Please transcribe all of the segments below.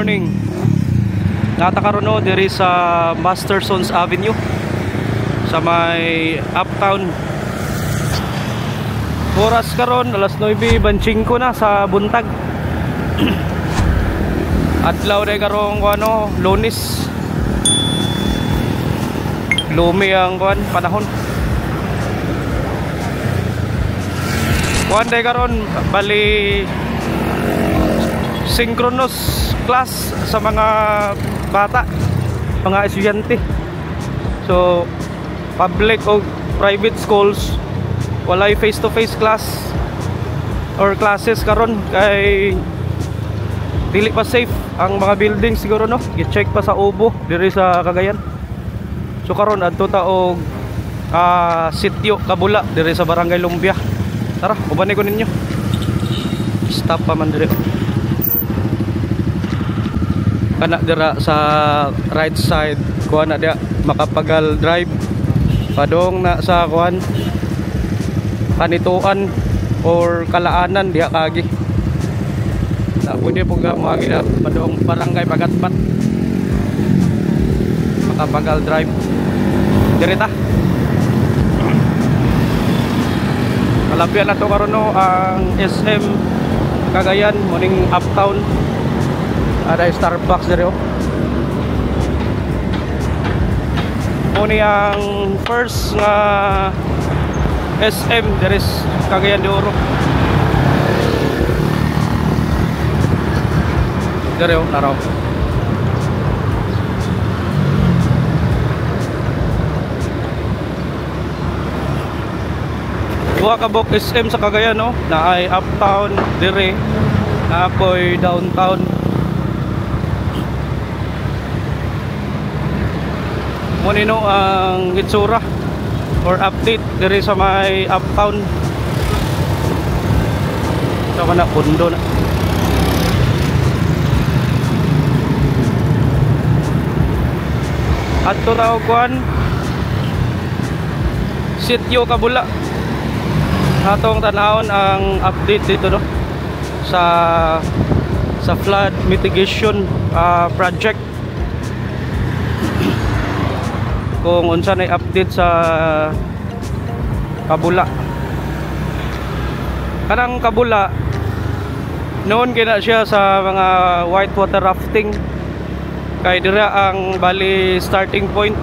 morning. Natakaroon no diri sa Mastersons Avenue sa may Uptown. Oras karon alas 9:25 na sa buntag. Adlaw day karong ano, Lunes. Lumi ang panahon. Kuan day karon bali synchronous class sa mga bata, mga estudyante. So public o private schools walay face to face class or classes karon kay dili pa safe ang mga building siguro no. I-check pa sa Ubo diri sa Cagayan. So karon adto ta og sitio Kabula diri sa Barangay Lumbia. Tara, ubanay ko ninyo. Stop pa man diri. Kana dira sa right side kuha na dia Makapagal Drive padong na sa kuan Kanituan or Kalaanan dia kagi na pwede po nga mga gina padong Barangay Pagatpat Makapagal Drive dirita. Malapit na to karon no ang SM Cagayan morning Uptown. Ada Starbucks diri oh. Muni ang first nga SM diri Cagayan de Oro. Diri oh naraw. Duha ka bok SM sa Cagayan no, na ay Uptown diri, na ako'y downtown. Munino ang itsura or update diri sa may Uptown. Saka na pundo na. Adto raw kuan sitio Kabula. Atong tanawon ang update dito no sa flood mitigation project. Kung unsa na update sa Kabula. Kanang Kabula noon kina siya sa mga whitewater rafting kay dira ang bali starting point.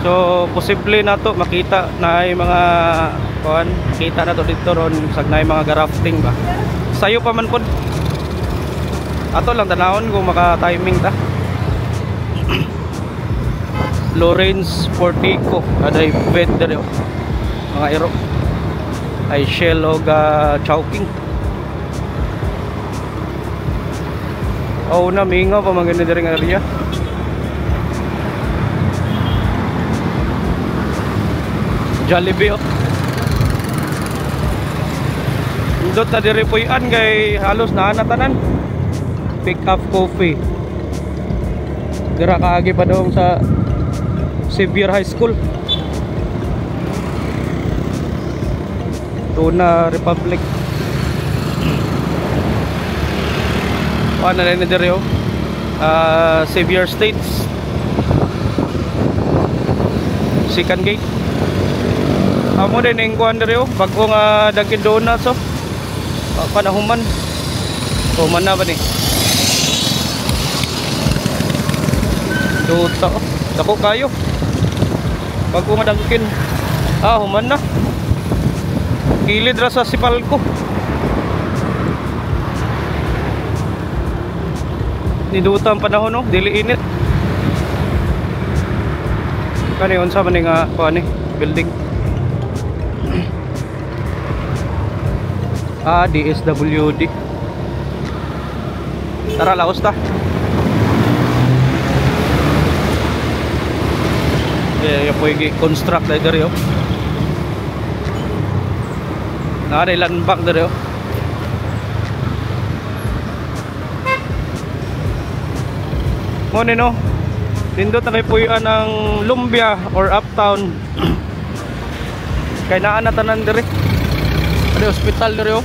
So posible na to makita na ay mga kuan, kita na to dito ron sagnay mga rafting ba. Sayo pa man pod. Ato lang tanawon kung maka-timing ta. Lawrence Portico aday bed dere mga ero ay shell og chowking. Oh na mingaw pa maganda dere nga area. Jollibee oh. Indot na dere puyan kay halos naanatanan. Pick up coffee. Dira kaagi pa dong sa Xavier High School. Tuna Republic. Ano na rin dito Xavier States Second Gate. Amo din yung kuhan dito bago nga Dunkin Donuts oh. Panahuman human na ba ni Dota oh. Dako kayo bago nga Dunkin human na kilid ra sa Sipalco. Niduta ang panahon no, dili init. Kani unsa man nga kuan ni building. DSWD. Tara laos ta. Ya po'y construct dahil dari oh. Nari landbak dari oh. Ngunit no, dindot na kay puyan ng Lumbia or Uptown. Kay naan na tanan diri. Ada hospital diri oh.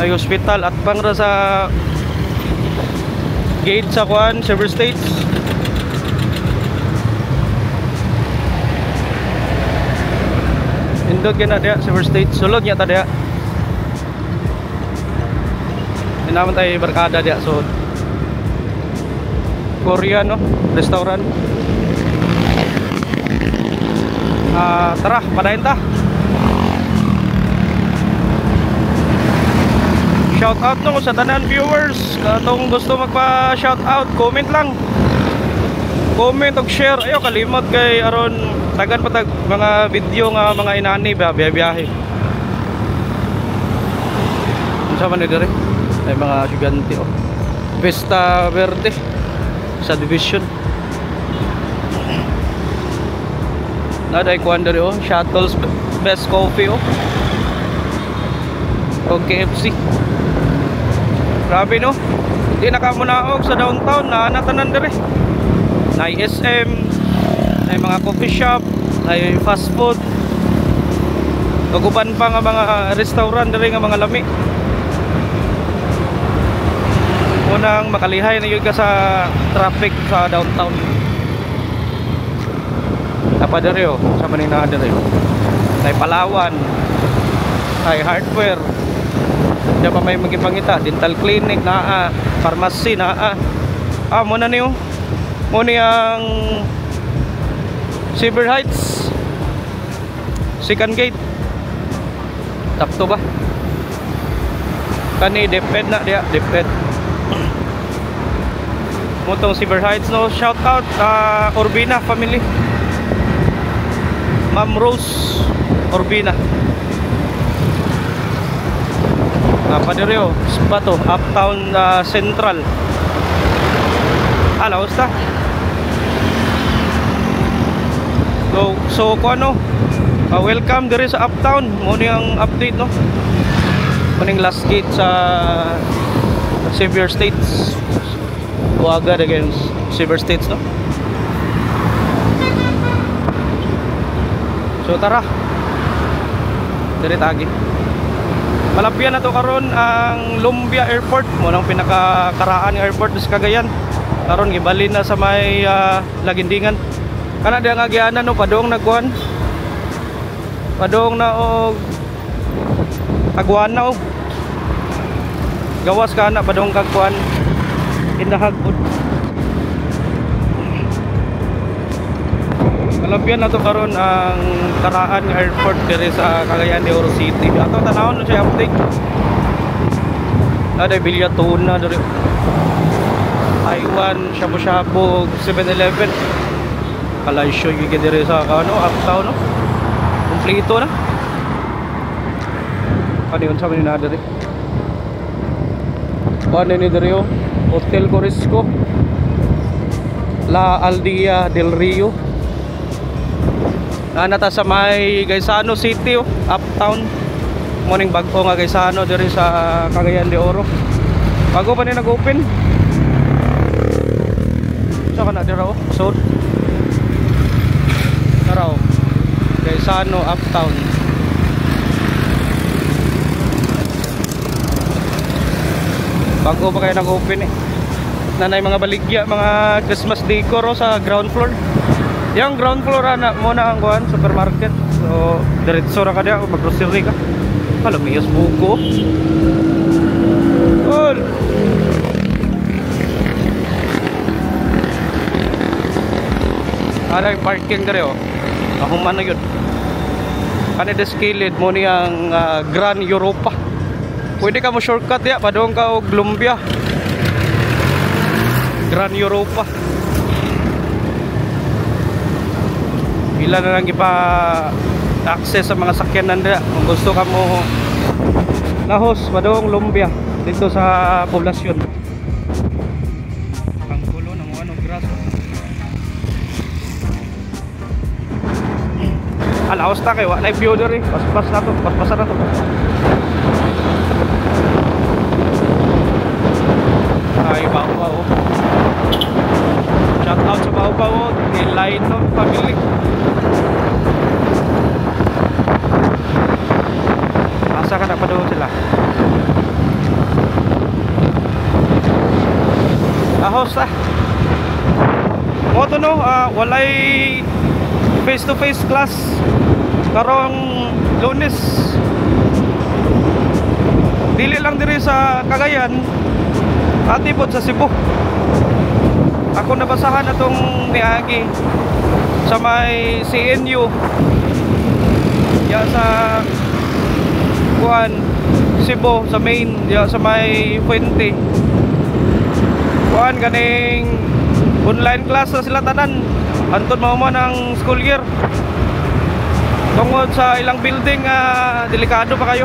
na hospital at bang ra sa gate sa kuan Silver States. Indot kena dia Silver States sulod nya ta dia. Naman tayo barkada dia so Korean no restaurant. Tara padayon ta. Shout out no sa tanan viewers katong gusto magpa shout out comment lang, comment og share ayo kalimot kay aron tagan patag mga video nga mga inani ba biyahe unsa man ni dire ay mga gigante oh. Vista Verde sa Division na day kuan dere oh Shuttle's Best Coffee oh o KFC. Grabe no di nakamunaog sa downtown na natanan dere na SM ay mga coffee shop ay fast food tuguban pa nga mga restaurant dere nga mga lami. Unang makalihay na yun ka sa traffic sa downtown. Apa dere oh, sa manina dere oh. Ay Palawan, ay hardware. Diyan pa may magipangita, dental clinic naa, pharmacy naa. Muna niyo. Muna yang Silver Heights, second gate. Takto ba? Kani depend na dia, depend. Motong Silver Heights no, shout out Urbina family, Ma'am Rose Urbina. Apa diri oh, Spato Uptown Central. Alaos ta. So ko ano, welcome diri sa Uptown. Mo ni ang update no. Kuning last gate sa Silver States. Buaga against Silver States no. So tara. Diri tagi. Malapyan na to karon ang Lumbia Airport, mo nang pinakakaraan ng airport sa Cagayan. Karon gibalin na sa may Lagindingan. Kana dia nga gianan no padong nagkuan. Padong na og Aguana og gawas kana padong kagkuan indahagod. Malapyan na to karon ang karaan ng airport diri sa Cagayan de Oro City. Ato tanawon na siya update. Ada Bilya Tuna diri. Taiwan, shabu-shabu, 7-Eleven. Kalaysyo gigi diri sa ano, Uptown no. Kompleto na. Ano yun sa manina diri? Ano ni diri oh? Hotel Corisco, La Aldea del Rio. Nata sa may Gaisano City oh, Uptown. Morning bago nga Gaisano diri sa Cagayan de Oro. Bago pa ni nag-open. Sa kana dira oh, so tara oh. Gaisano Uptown. Bago pa kayo nag-open eh. Nanay mga baligya, mga Christmas decor oh, sa ground floor. Yung ground floor ana muna ang kuan supermarket. So diretso ra ka dia mag-grocery ka. Palumiyos buko. Cool. Ara parking dire oh. Ako man na yun. Kani descaled mo ni ang Grand Europa. Pwede ka mo shortcut ya padong ka og Lumbia. Grand Europa. Ila na lang ipa-access sa mga sakyanan nila kung gusto ka mo nahos padong Lumbia dito sa poblasyon. Ang gulo ng ano grass. Alaos ta kay wala view diri, paspas na to, paspasan na to. Ay bawo. Shout out sa bawo, nilay no family. Asa ka na pa doon sila. ahos mo to no, walay face to face class karong Lunes. Dili lang diri sa Cagayan, atipod sa Cebu. Ako nabasahan atong niagi sa may CNU ya sa kuan Cebu, sa main ya sa may Fuente. Kuan ganing online class na sila tanan antod mao man ang school year. Tungod sa ilang building, delikado pa kayo.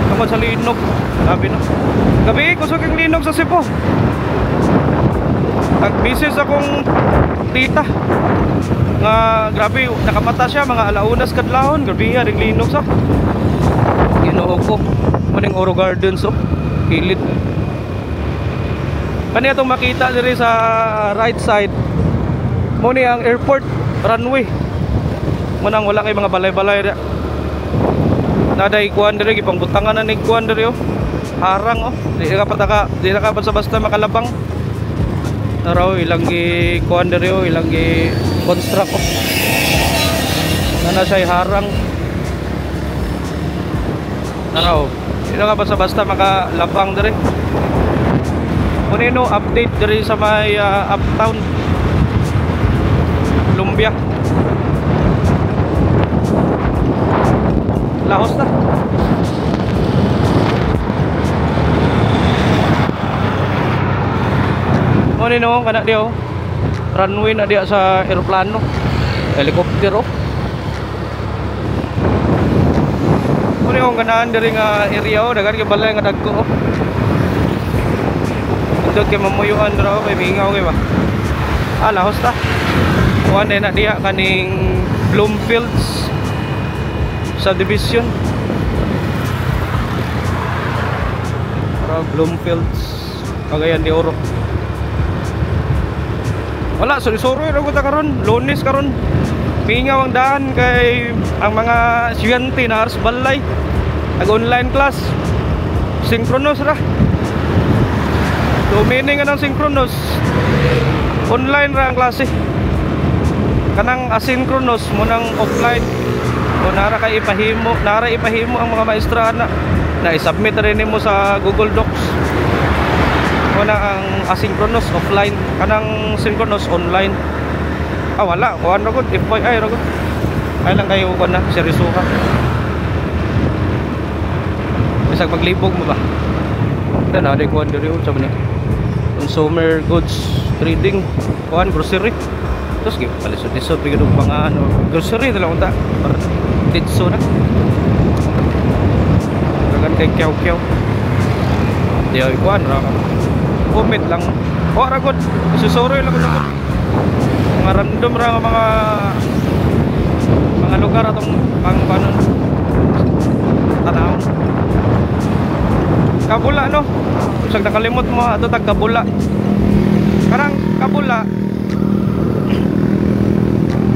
Tungkol sa linog, sabi no. Gabi, kusog ang linog sa Cebu. Nag-business akong tita nga grabe, nakamata siya mga alaunas kadlawon. Grabe ring linog sa Ginoo ko. Maning Oro Gardens kilid. Kani atong makita diri sa right side mo ni ang airport runway. Munang wala kay mga balay-balay naday kuan diri gipangbutangan na ning kuan diri harang di ka basta makalabang naraw ilang gi kuan diri ilang gi construct nana siya harang naraw di ka basta makalabang diri kunino update diri sa may uptown Lumbia lahos na. Mo ni no kana diyo runway na diya sa eroplano, helicopter Mo ni ang ganaan diri nga area dagan kay balay nga dagko Ito kay mamuyuan dira kay mingaw kay ba. Lahos ta. Kuan na diya kaning Bloomfields subdivision. Para Bloomfields Cagayan de Oro. Wala suri-suri ra ko ta karon, Lunes karon. Mingaw ang daan kay ang mga estudyante na ars balay nag-online class. Synchronous ra. So meaning ng synchronous online ra ang klase. Kanang asynchronous mo nang offline. O nara kay ipahimo ang mga maestra na i-submit rin mo sa Google Docs. Wala ang asynchronous offline, kanang synchronous online. Wala, kuan ra gud FYI ra gud. Ay lang kayo kuan na seryosoha. Bisag maglibog mo ba? Na kuan diri sa man. Consumer goods trading, kuan grocery. Terus palisod-lisod bigyan ng mga grocery talaga unta para ditso na kagan kay kyaw-kyaw di ay kuan ra comment lang ra gud susuri lang gud mga random ra nga mga lugar atong pang panon tanawon Kabula no usag nakalimot mo ato tag Kabula karang Kabula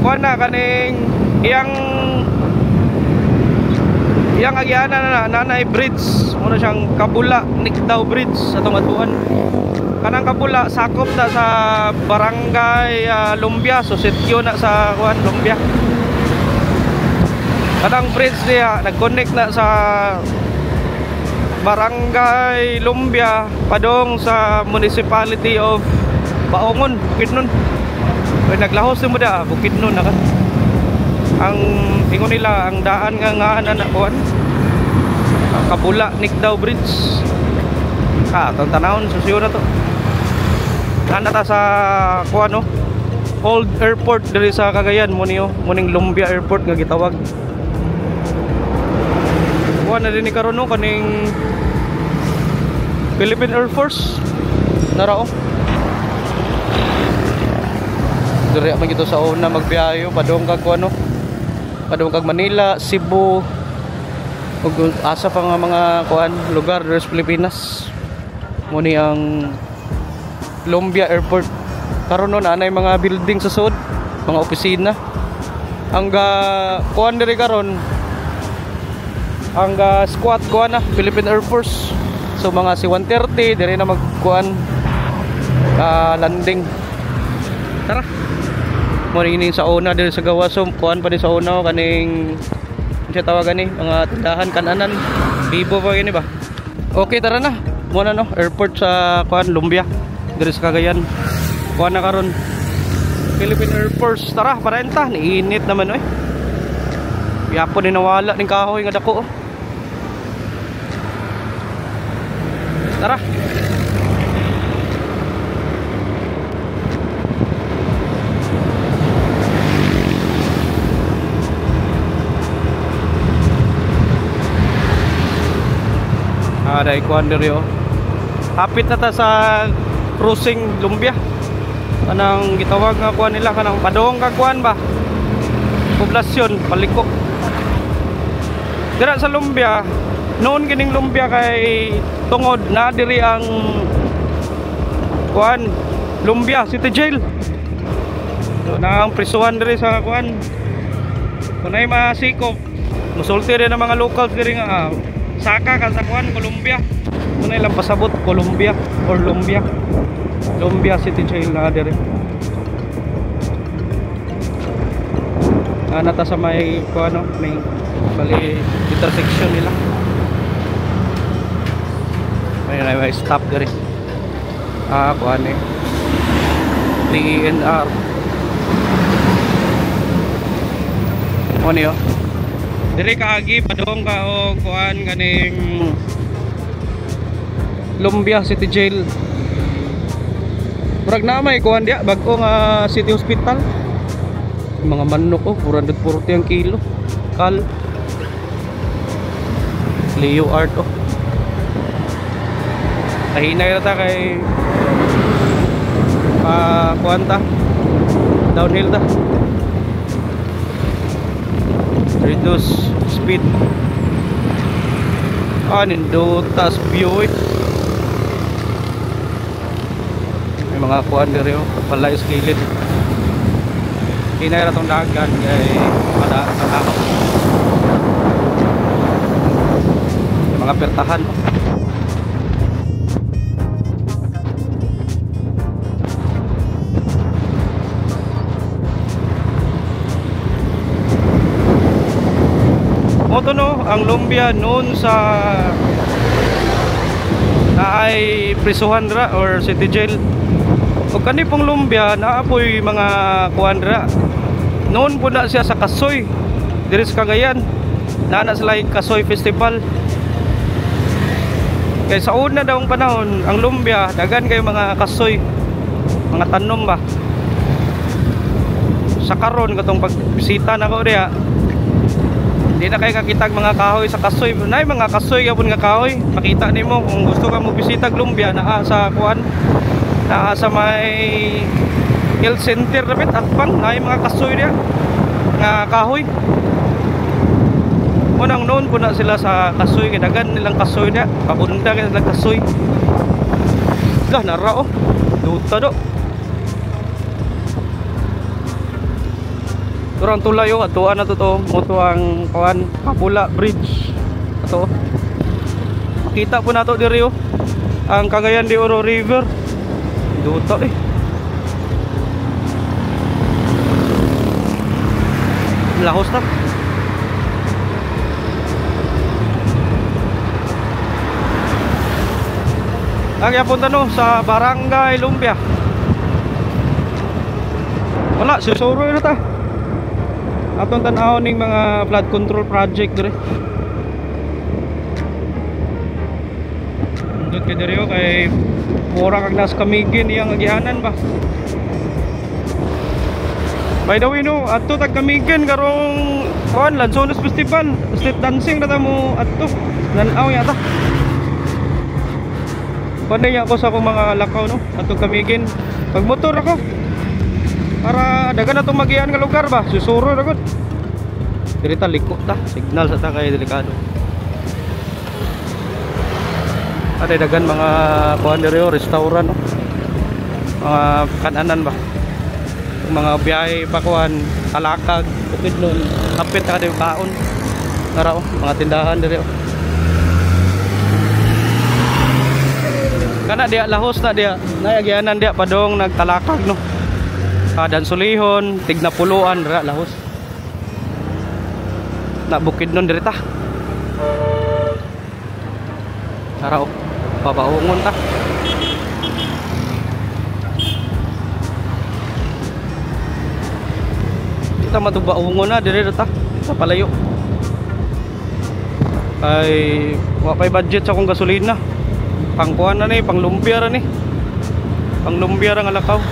kuan na kaning iyang agyana na nanay bridge muna siyang Kabula Nikdaw Bridge atong atuan. Kanang Kabula sakop na sa barangay Lumbia, so sityo na sa kuan Lumbia. Kanang bridge niya nag-connect na sa barangay Lumbia padong sa municipality of Baongon, Bukidnon. Kaya naglahos mo da Bukidnon na ka. Ang ingon nila ang daan nga anak kuan Kabula Nikdaw Bridge. Itong tanawon susyo na to. Nata sa kuan no old airport diri sa Cagayan mo niyo muning Lumbia Airport nga gitawag. Kuan na din ni karon no kaning Philippine Air Force narao. Diri man gito sa una magbiyayo padong kag kuan no padung kag Manila, Cebu ug asa pa nga mga kuan lugar diri sa Pilipinas. Muni ang Lumbia Airport. Karon no anay mga building sa sud, mga opisina. Ang kuan diri karon ang squad kuan na Philippine Air Force. So mga C-130 diri na magkuan landing. Tara. Mo ini sa una diri sa gawas, so kuan pa ni sa una kaning siya tawagan ni mga tindahan kananan. Bibo pa gini ba? Okay, tara na. Muna no, airport sa kuan Lumbia. Diri sa Cagayan. Kuan na karon. Philippine Air Force. Tara, parenta. Niinit naman oy. Yapo ni nawala ning kahoy nga dako. Tara. Dahil kuhan diri oh. Hapit na ta sa cruising Lumbia. Anang gitawag nga kuhan nila kanang padong ka kuhan ba? Poblasyon paliko. Dira sa Lumbia, noon kining Lumbia kay tungod na diri ang kuhan Lumbia City Jail. So, na ang prisuhan diri sa kuhan. Kunay masikop. Musulti rin ang mga locals diri nga saka ka sa kuan Colombia. Muna ilang pasabot Colombia or Lumbia. Lumbia City Jail na dire. Nata sa may kuano, may bali intersection nila. May stop dire. Kuan eh. TNR. Ano niyo? Dire kaagi padong ka o kuan kaning Lumbia City Jail. Murag na may kuan dia bag-o nga city hospital. Mga manok oh 440 ang kilo. Kal Leo Art oh. Kahinay na ta kay kuan ta. Downhill ta. Reduce speed. Nindo tas view eh. May mga kuan diri oh, palay skillet. Hinay ra tong dagan kay pada sa mga pertahan oh. Moto no, ang Lumbia noon sa naay prisuhan ra or city jail. O kani pong Lumbia naapoy mga kuandra. Noon po na siya sa Kasoy. Diri sa Cagayan. Naana sila Kasoy Festival. Kaya sa una daw ang panahon, ang Lumbia dagan kay mga kasoy. Mga tanom ba. Sa karon katong pagbisita na ko diha. Hindi na kayo kakitag mga kahoy sa Kasoy. Nay mga kasoy yapon nga kahoy. Makita nimo kung gusto ka mo bisita Lumbia naa sa kuan. Naa sa may health center dapat atpang nay mga kasoy diha. Nga kahoy. Unang noon po na sila sa Kasoy kay dagan nilang kasoy diha. Pabunda kay sila kasoy. Lah nara oh. Duta do. Turang tulayo atuan na to moto ang kawan Kapula Bridge ato. Makita po nato diri oh ang Cagayan de Oro River. Duta eh. Lahos na. Kaya punta no sa Barangay Lumbia. Wala susuro na ta. Atong tan-aw ning mga flood control project dire. Dut kay dire kay mura kag nas Camiguin iyang agihanan ba. By the way no, adto tag Camiguin karong kuan Lanzones Festival, street dancing na ta mo adto. Nan-aw yata. Panay ako sa akong mga lakaw no, adto Camiguin. Pag motor ako para dagan na itong magian nga lugar ba. Susuro na gud. Dirita liko ta. Signal sa ta kay delikado. Ada dagan mga kuan diri restaurant no? Mga kananan ba. Mga biyahe pa kuan Kalakag, Bukid nun. Kapit na kada yung kaon. Nara oh, mga tindahan diri oh. Kana dia lahos na dia. Nayagyanan dia padong nagtalakag no. Dan sulihon, tigna puluan ra lahos. Na bukid nun dirita. Tara o, pabaungon ta. Kita matubaungon na dirita sa palayo. Ay wapay budget sa akong gasolina. Pangkuhan na ni, panglumpia ra ni. Panglumpia ra nga lakaw.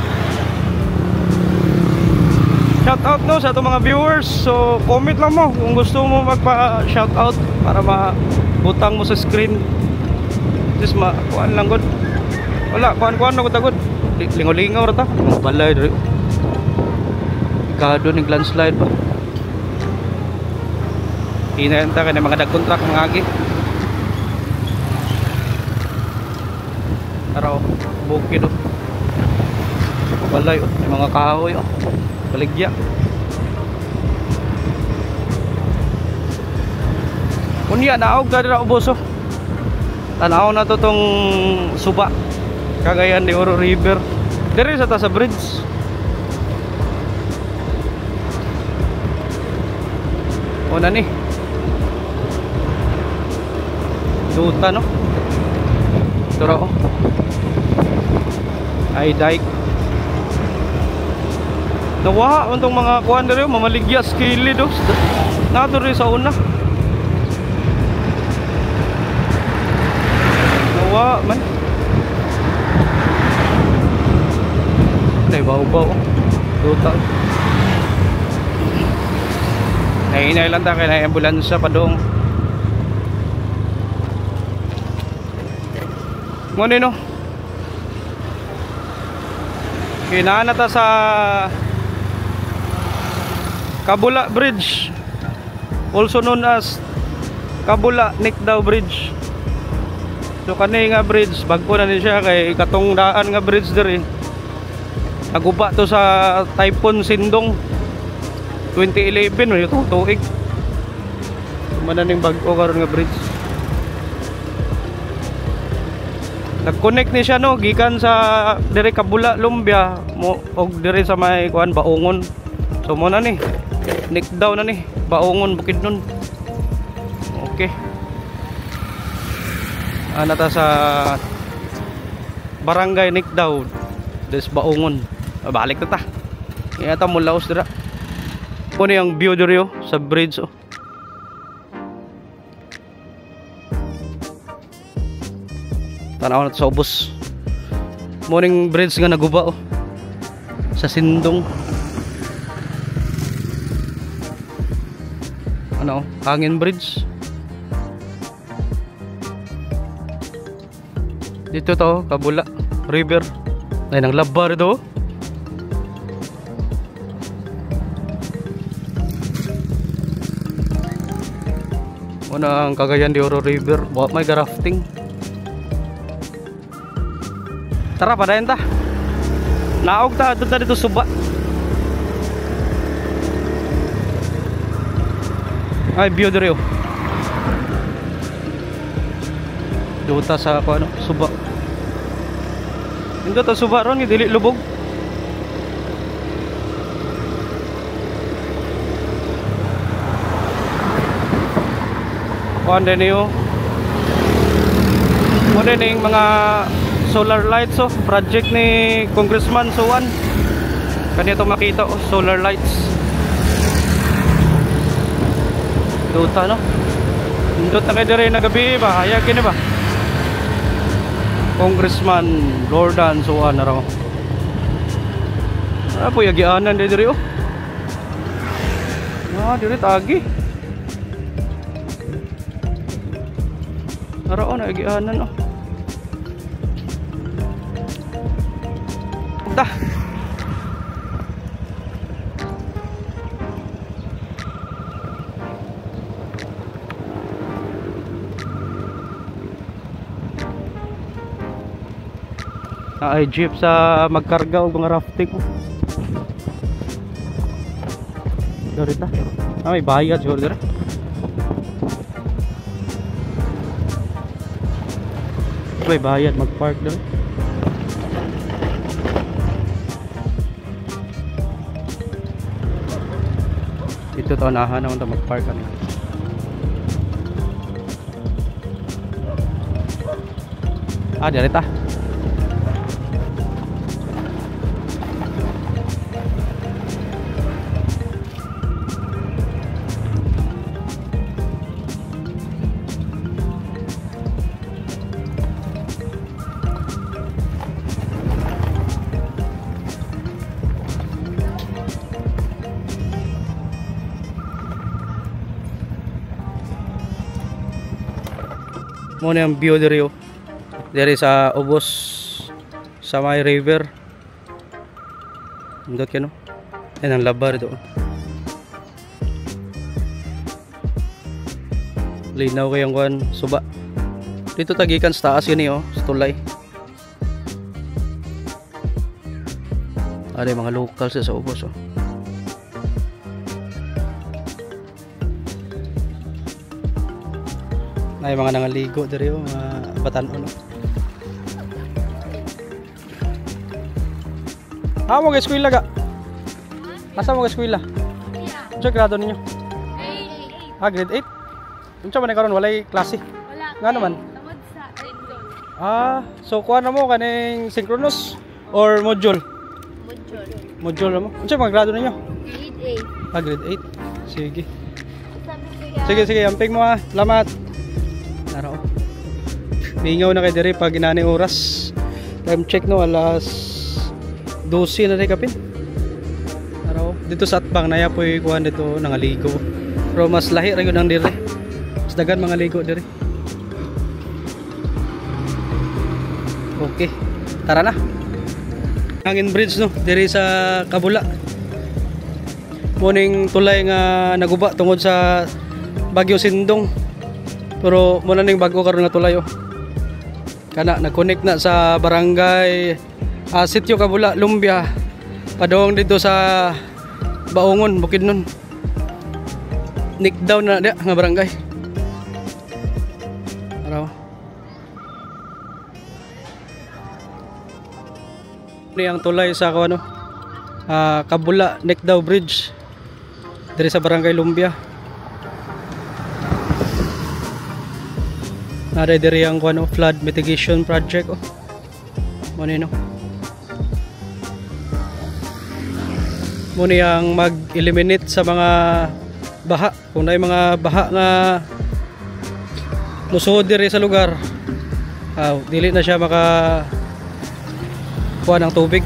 Shout out no sa itong mga viewers. So comment lang mo kung gusto mo magpa shout out para mabutang mo sa screen. Just kuan lang gud. Wala kuan na gud tagod. Lingaw-lingaw ra ta. Balay diri. Ikado ning landslide ba. Inenta kay mga nag-contract mga agi. Araw bukid oh. Balay oh, may mga kahoy oh. Baligya. Unya naog ka dira ubos oh. Tanaw na to tong Suba. Cagayan de Oro River. Diri sa ta sa bridge. Una ni. Duta no. Turo oh. Ay dike. Nawa untong mga kuan diri mamaligya skilid oh. Nato rin sa una. Nawa man. Nay baw-baw oh. Duta. Nay lang ta kay na ambulansya pa dong. Ngone no. Kinana ta sa Kabula Bridge, also known as Kabula Nikdaw Bridge. So kani nga bridge bagko na ni siya kay katong daan nga bridge diri. Naguba to sa Typhoon Sindong 2011 no yung tuig. Mananing bagko karon nga bridge. Nag-connect ni siya no gikan sa diri Kabula Lumbia mo og diri sa may kuan Baungon. So mo na ni Nikdaw na ni Baungon Bukidnon. Okay. Ana ta sa Barangay Nikdaw des Baungon. Balik na ta. Kaya ta mulaos dira. Kuno yung view diri oh, sa bridge oh. Tanaw na sa ubos. Morning bridge nga naguba oh. Sa Sindong. Ano, Hangin Bridge. Dito to, Kabula River. Ay nang labar ito. Una ang Cagayan de Oro River. May rafting. Tara padayon ta. Naog ta dito Suba. Ay view diri oh. Duta sa ano Suba. Indi ta Suba ron dili lubog. Kuan din yo. Kuan din mga solar lights oh, project ni Congressman Suwan. Kanito makita oh, solar lights. Duta no. Indot na kayo diri na gabi ba? Hayag kini ba? Congressman Lordan Suwan na raw. Po yagianan diri oh. Diri tagi. Araw na yagianan oh. Dah. Ay jeep sa magkarga og mga rafting. Dorita. May bayad siguro dira. may bayad mag-park doon. Dito to nahan ako mag-park kami. Direta. Muna yung view diri, diri sa ubos sa may river. Indot kano. Yan ang labar ito. Linaw kayang kuan suba. Dito tagikan sa taas yun sa tulay. Ada mga local sa ubos Ay mga nangaligo diri mga batan-on. Mo ga eskwela ga? Asa mo ga eskwela? Unsa grado ninyo? Grade 8. Unsa man karon walay klase? Wala. Nga naman. Tungod sa Rendon. So kuha na mo kaning synchronous or module? Module mo. Unsa man grado ninyo? Grade 8. Grade 8. Sige. Sabi Sige, amping mo Salamat. Araw. Mingaw na kay diri pag inani oras. Time check alas 12 na rin kapin. Araw. Dito sa Atbang naya po'y kuhan dito nangaligo. Pero mas lahi rin yun ang diri. Mas dagan mga ligo diri. Okay. Tara na. Hangin bridge diri sa Kabula. Morning tulay nga naguba tungod sa Bagyo Sindong. Pero muna ning bago karon nga tulay kana nag-connect na sa barangay Sitio Kabula, Lumbia padong dito sa Baongon, Bukidnon. Nick down na dia nga barangay. Araw. Ni ang tulay sa Kabula Nickdaw Bridge diri sa barangay Lumbia. Nare diri ang flood mitigation project Muna Muna ang mag-eliminate sa mga baha. Kung na mga baha nga musuod diri sa lugar, dili na siya maka kuha ng tubig.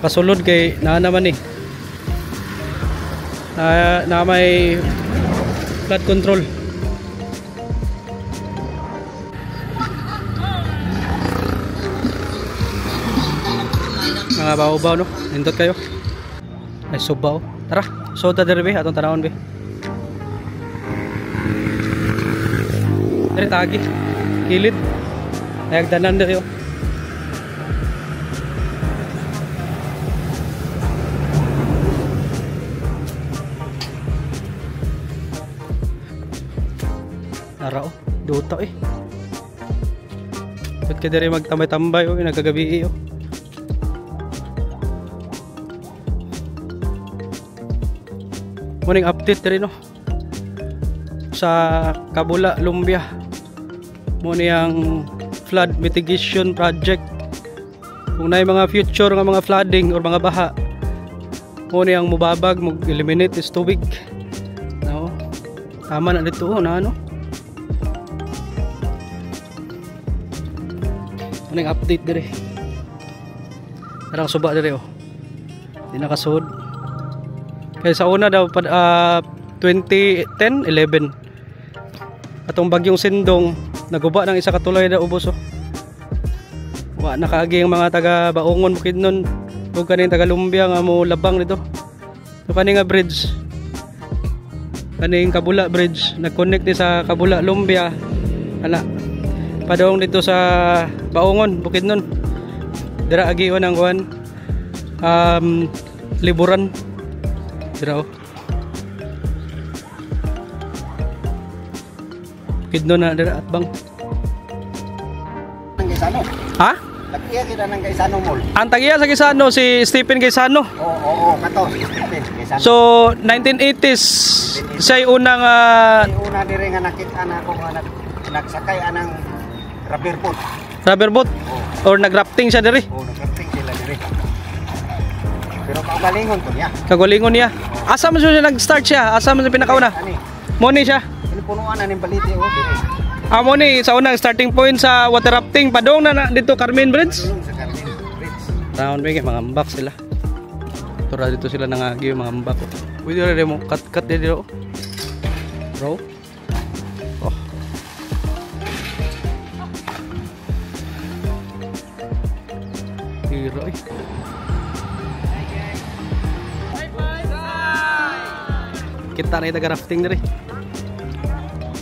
Kasulod kay naman na may flood control. Mga baw-baw nindot kayo. Ay subaw. Tara, soda diri be atong tanawon be. Diri tagi. Kilid. Ayagdanan diri Tara duta Ba't ka diri magtambay-tambay nagkagabi Morning update rin sa Kabula, Lumbia. Muna yung flood mitigation project. Kung na yung mga future nga mga flooding or mga baha, muna yung mubabag, mag-eliminate is tubig. Tama na dito na Muna yung update diri. Parang suba diri Di nakasud. Kaya sa una daw 2010-11 atong bagyong Sindong naguba ng isa katulay na ubos wa nakaagi ang mga taga Baongon, Bukidnon ug kaning taga Lumbia nga mo labang dito. So kaning nga bridge kaning Kabula Bridge nag-connect sa Kabula, Lumbia padong dito sa Baongon, Bukidnon. Dira agi ang kuan liburan dira Bukidnon na dira Atbang. Gaisano. Ha? Lakiya kita ng Gaisano Mall. Ang tagiya sa Gaisano si Stephen Gaisano. Oo, kato. Gaisano. So 1980s siya yung unang Ay, una dire nga nakita na ako nga nagsakay anang rubber boat. rubber boat or nag-rafting siya diri. Oo, nag-rafting sila dire. Pero kaugalingon ko niya. Kagalingon niya. Asa man siya nag-start siya? Asa man siya pinakauna? Ani, Mo ni siya. pinupunuan na ng baliti dire. Amo ni sa unang starting point sa water rafting padong na dito Carmen Bridge. Sa Carmen Bridge. Round way mga ambak sila. Tura dito sila nangagi yung mga ambak. Pwede rin mo cut dito. Bro. Oh. Tira eh. Kita na yung taga-rafting na rin.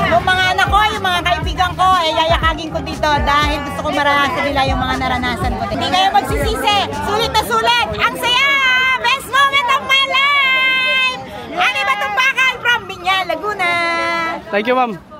Yung mga anak ko, yung mga kaibigan ko, yayakagin ko dito dahil gusto ko maranasan nila yung mga naranasan ko. Hindi kayo magsisisi. Sulit na sulit. Ang saya! Best moment of my life! Ani Batong Bakal from Binyan, Laguna. Thank you, ma'am.